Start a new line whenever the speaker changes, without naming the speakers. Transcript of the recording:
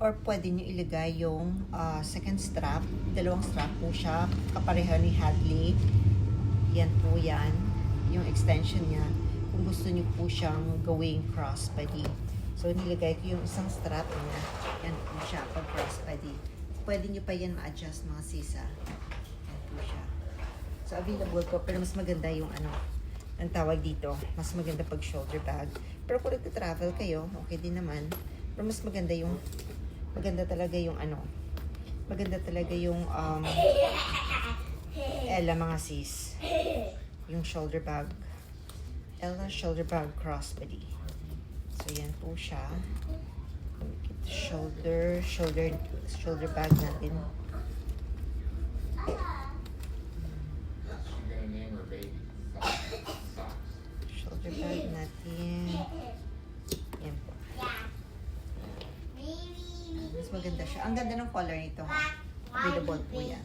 or pwede nyo ilagay yung second strap. Dalawang strap po siya, kapareha ni Hadley. Yan po yan, yung extension niya. Kung gusto nyo po siyang gawing crossbody. So, nilagay ko yung isang strap niya. Yan po siya, pag crossbody. Pwede nyo pa yan ma-adjust mga sisa. Yan po siya. So, available po, pero mas maganda yung ang tawag dito, mas maganda pag shoulder bag. Pero kung nagta-travel kayo, okay din naman. Pero mas maganda yung, maganda talaga yung Ella mga sis. Yung shoulder bag. Ella shoulder bag crossbody. So, yan po siya. Shoulder bag natin. Shoulder bag natin. Yan po. Mas maganda siya. Ang ganda ng color nito. Available po yan.